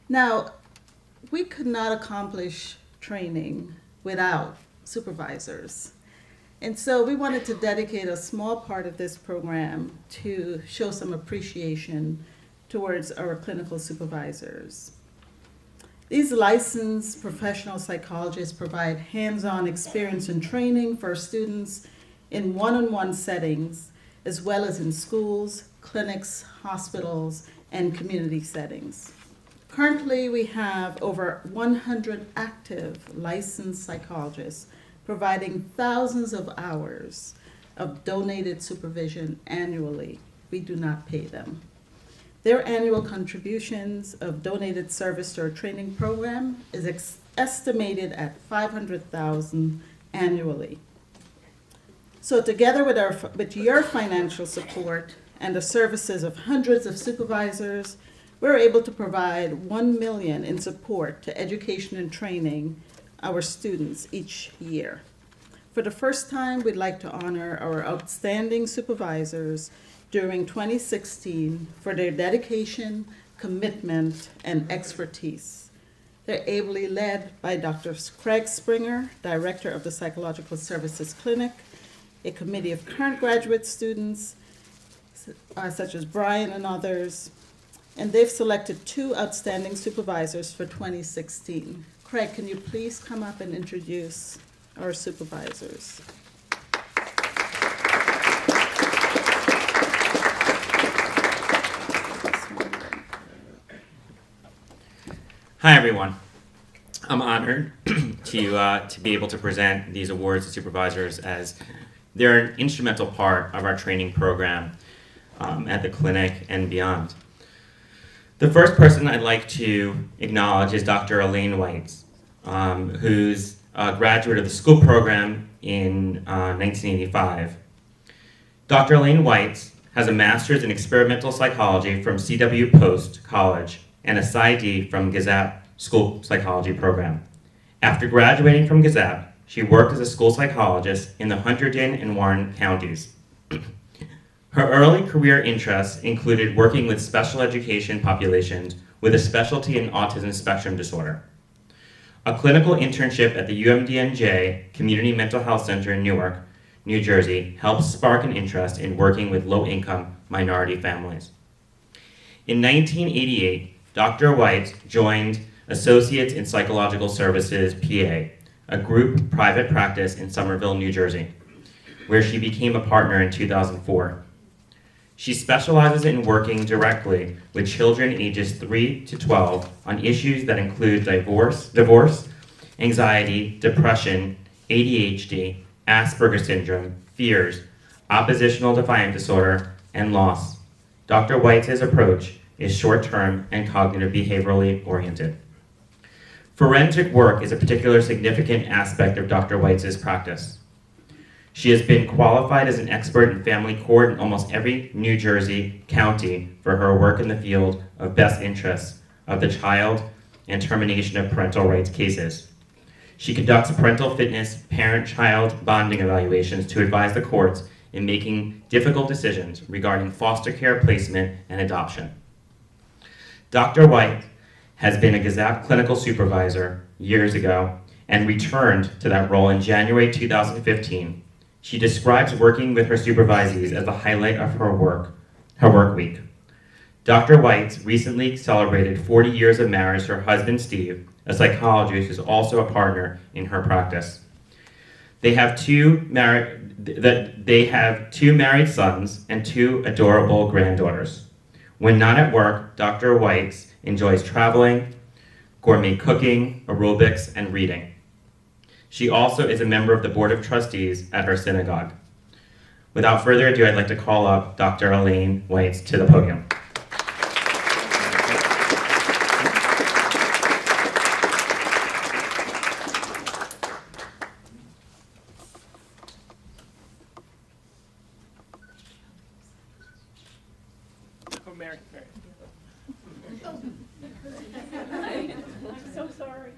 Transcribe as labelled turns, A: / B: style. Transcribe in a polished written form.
A: Now, we could not accomplish training without supervisors. And so we wanted to dedicate a small part of this program to show some appreciation towards our clinical supervisors. These licensed professional psychologists provide hands-on experience and training for students in one-on-one settings, as well as in schools, clinics, hospitals, and community settings. Currently, we have over 100 active licensed psychologists providing thousands of hours of donated supervision annually. We do not pay them. Their annual contributions of donated service to our training program is estimated at $500,000 annually. So together with your financial support and the services of hundreds of supervisors, we're able to provide $1 million in support to education and training our students each year. For the first time, we'd like to honor our outstanding supervisors during 2016 for their dedication, commitment, and expertise. They're ably led by Dr. Craig Springer, Director of the Psychological Services Clinic, a committee of current graduate students, such as Brian and others, and they've selected 2 outstanding supervisors for 2016. Craig, can you please come up and introduce our supervisors?
B: Hi, everyone. I'm honored to be able to present these awards to supervisors, as they're an instrumental part of our training program at the clinic and beyond. The first person I'd like to acknowledge is Dr. Elayne Weitz, who's a graduate of the school program in 1985. Dr. Elayne Weitz has a master's in experimental psychology from C.W. Post College and a PsyD from Gazette School Psychology Program. After graduating from Gazette, she worked as a school psychologist in the Hunterdon and Warren counties. Her early career interests included working with special education populations with a specialty in autism spectrum disorder. A clinical internship at the UMDNJ Community Mental Health Center in Newark, New Jersey, helped spark an interest in working with low-income minority families. In 1988, Dr. Weitz joined Associates in Psychological Services, PA, a group private practice in Somerville, New Jersey, where she became a partner in 2004. She specializes in working directly with children ages 3 to 12 on issues that include divorce, anxiety, depression, ADHD, Asperger's syndrome, fears, oppositional defiant disorder, and loss. Dr. Weitz's approach is short-term and cognitive behaviorally oriented. Forensic work is a particular significant aspect of Dr. Weitz's practice. She has been qualified as an expert in family court in almost every New Jersey county for her work in the field of best interests of the child and termination of parental rights cases. She conducts parental fitness, parent-child bonding evaluations to advise the courts in making difficult decisions regarding foster care placement and adoption. Dr. Weitz has been a Gazette clinical supervisor years ago and returned to that role in January 2015. She describes working with her supervisees as the highlight of her work week. Dr. Weitz recently celebrated 40 years of marriage to her husband, Steve, a psychologist who's also a partner in her practice. They have two married sons and 2 adorable granddaughters. When not at work, Dr. Weitz enjoys traveling, gourmet cooking, aerobics, and reading. She also is a member of the Board of Trustees at her synagogue. Without further ado, I'd like to call up Dr. Elayne Weitz to the podium.
C: I'm so sorry.